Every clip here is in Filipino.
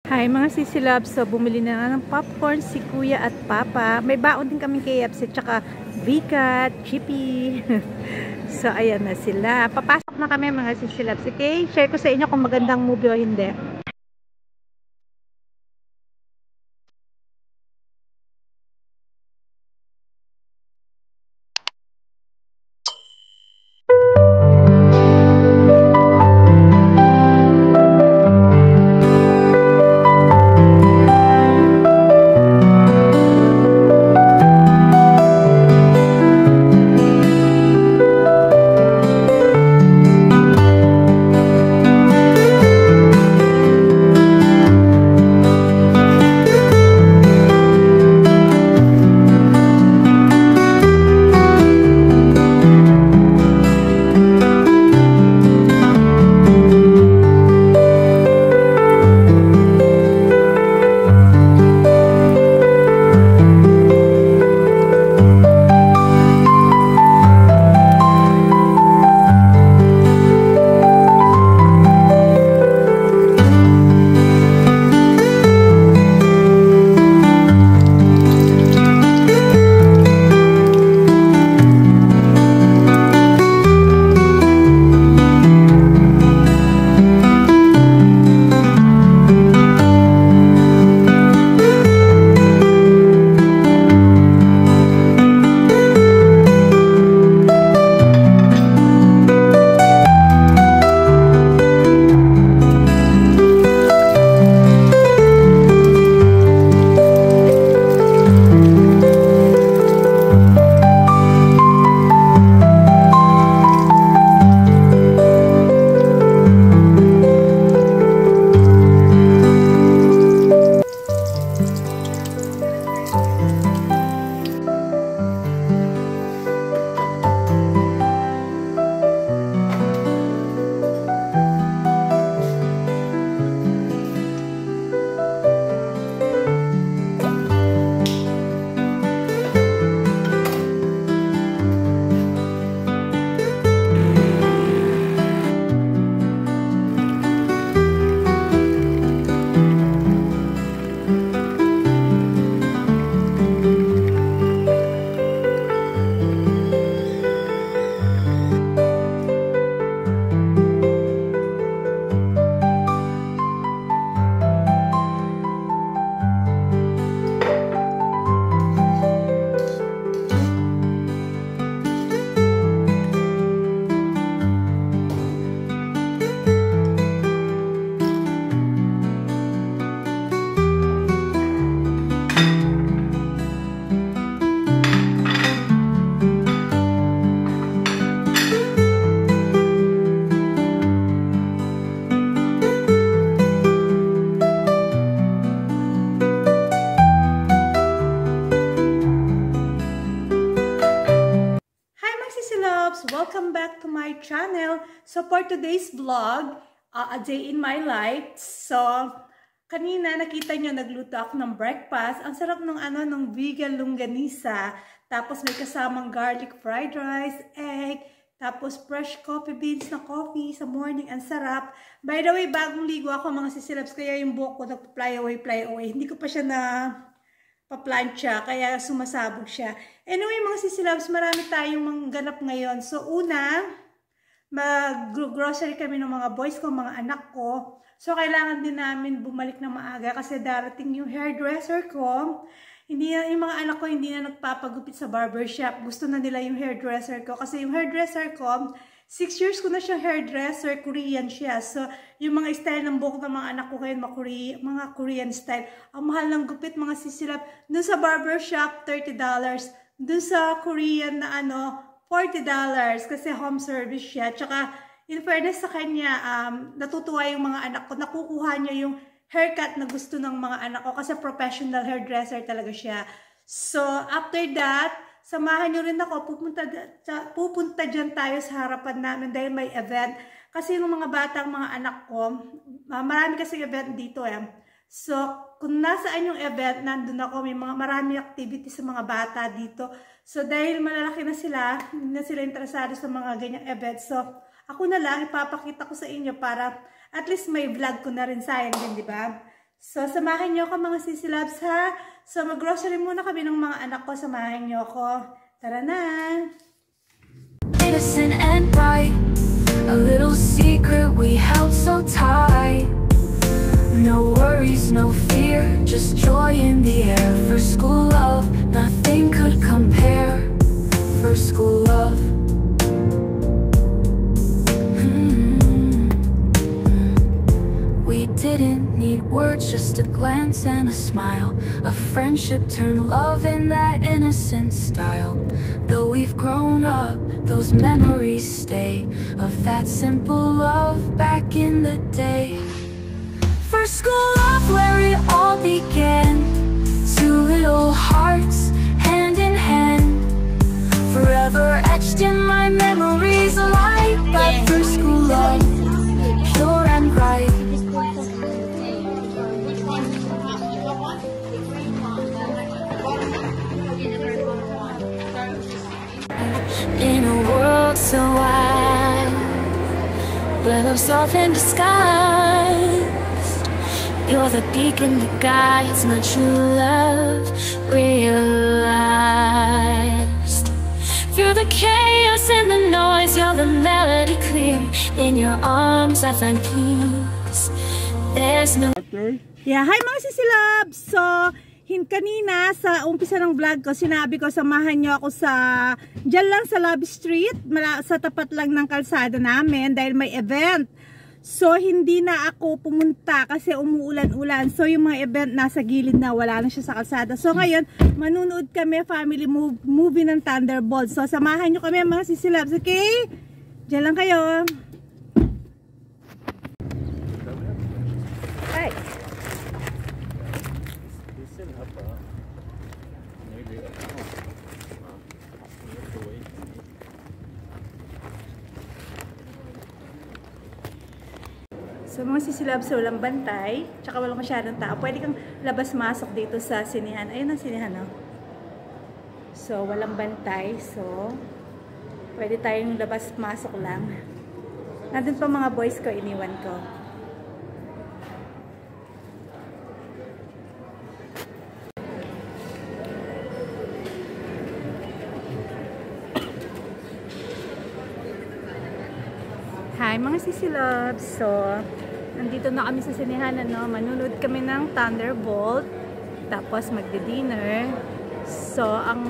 Hi mga sisilab, so bumili na nga ng popcorn si Kuya at Papa. May baon din kami KFC tsaka Vicat, Chippy. So ayan na sila. Papasok na kami mga sisilab. Okay, share ko sa inyo kung magandang movie o hindi. Welcome back to my channel. So for today's vlog, a day in my life. So kanina nakita nyo nagluto ako ng breakfast. Ang sarap ng vegan longganisa. Tapos may kasamang garlic fried rice, egg, tapos fresh coffee beans na coffee sa morning. Ang sarap. By the way, bagong ligo ako mga sisilabs, kaya yung buhok ko nag-fly away. Hindi ko pa siya na paplansya, kaya sumasabog siya. Anyway, mga sisilabs, marami tayong mangganap ngayon. So, una, mag-grocery kami ng mga boys ko, mga anak ko. So, kailangan din namin bumalik na maaga kasi darating yung hairdresser ko. Yung mga anak ko hindi na nagpapagupit sa barbershop. Gusto na nila yung hairdresser ko. Kasi yung hairdresser ko, 6 years ko na siyang hairdresser, Korean siya. So, yung mga style ng buhok ng mga anak ko kayo, mga Korean style. Ang mahal ng gupit, mga sisilap. Doon sa barbershop, $30. Doon sa Korean na $40. Kasi home service siya. Tsaka, in fairness sa kanya, natutuwa yung mga anak ko. Nakukuha niya yung haircut na gusto ng mga anak ko. Kasi professional hairdresser talaga siya. So, after that, samahan nyo rin ako, pupunta dyan tayo sa harapan namin dahil may event. Kasi yung mga batang mga anak ko, marami kasi event dito eh. So, kung nasaan yung event, nandun ako, may marami activity sa mga bata dito. So, dahil malalaki na sila, hindi na sila interesado sa mga ganyang event. So, ako na lang, ipapakita ko sa inyo para at least may vlog ko na rin, sayang din, di ba? So, samahan niyo ako mga Sissy Loves ha. So, mag-grocery muna kami ng mga anak ko. Samahan niyo ako. Tara na! Innocent and bright, a little secret we held so tight. No worries, no fear, just joy in the air. First school love, nothing could compare. First school love. We didn't need words, just a glance and a smile. A friendship turned love in that innocent style. Though we've grown up, those memories stay of that simple love back in the day. First school love, where it all began. Two little hearts, hand in hand, forever etched in my memories, like that first school love, pure and right. In a world so wide, where love's off in disguise, you're the beacon that guides my true love realized. Through the chaos and the noise, you're the melody clear. In your arms I find peace. There's no... Yeah, hi mga Sissy Loves! So, kanina sa umpisa ng vlog ko, sinabi ko samahan nyo ako sa dyan lang sa Lobby Street, sa tapat lang ng kalsada namin dahil may event. So hindi na ako pumunta kasi umuulan-ulan. So yung mga event nasa gilid na, wala na siya sa kalsada. So ngayon manunood kami family movie ng Thunderbolts. So samahan nyo kami mga Sissy Loves, okay? Dyan lang kayo. Hi. So mga Sissy Loves, walang bantay, tsaka walang masyadong tao. Pwede kang labas-masok dito sa sinihan. Ayun ang sinihan, no? So walang bantay. So pwede tayong labas-masok lang. Nandun pa mga boys ko, iniwan ko. Hi mga Sissy Loves. So nandito na kami sa sinihan, ano, manunood kami ng Thunderbolt, tapos magdi-dinner. So ang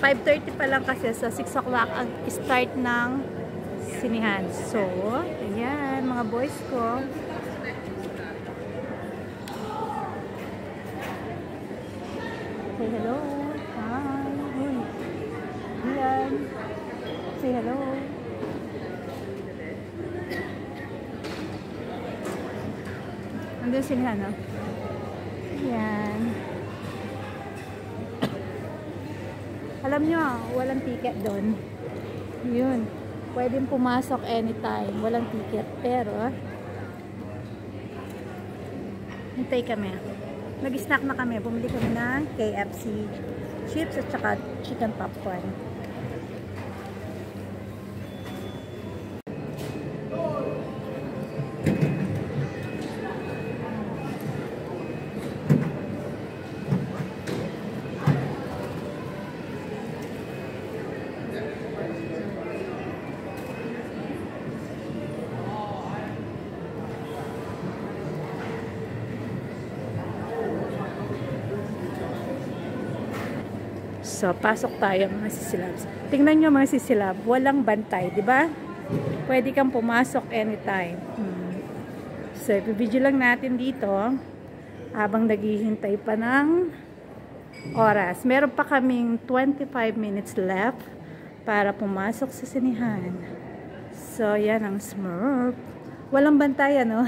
5:30 pa lang kasi, so 6 o'clock ang start ng sinihan. So ayan mga boys ko. Say hello. Hi. Ayan. Say hello. Andun sinihan, no? Ayan. Alam nyo, walang ticket doon. Yun. Pwedeng pumasok anytime. Walang ticket. Pero, hintay kami. Nag-snack na kami. Bumili kami ng KFC chips at saka chicken popcorn. So, pasok tayo mga Sissy Loves. Tingnan nyo mga Sissy Loves, walang bantay, di ba? Pwede kang pumasok anytime. So, i-video lang natin dito habang naghihintay pa ng oras. Meron pa kaming 25 minutes left para pumasok sa sinihan. So, yan ang Smurf. Walang bantay, ano?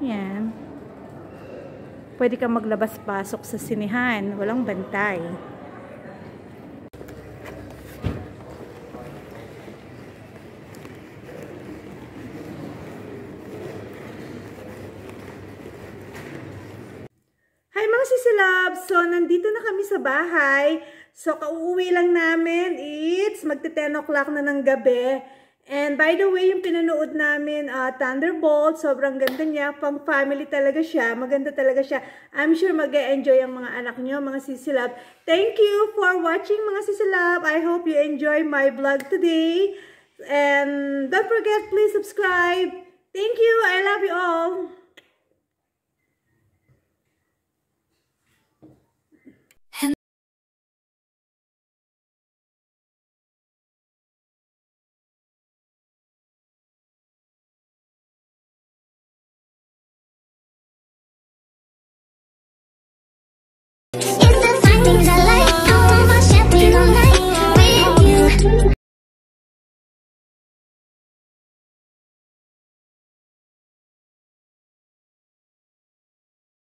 Yan. Pwede kang maglabas-pasok sa sinihan. Walang bantay. Hi mga Sissy Loves! So, nandito na kami sa bahay. So, kauuwi lang namin. It's magte 10 o'clock na ng gabi. And by the way, yung pinanood namin, Thunderbolt, sobrang ganda niya. Pang family talaga siya. Maganda talaga siya. I'm sure mag-e-enjoy ang mga anak nyo, mga sisilab. Thank you for watching, mga sisilab. I hope you enjoy my vlog today. And don't forget, please subscribe. Thank you. I love you all.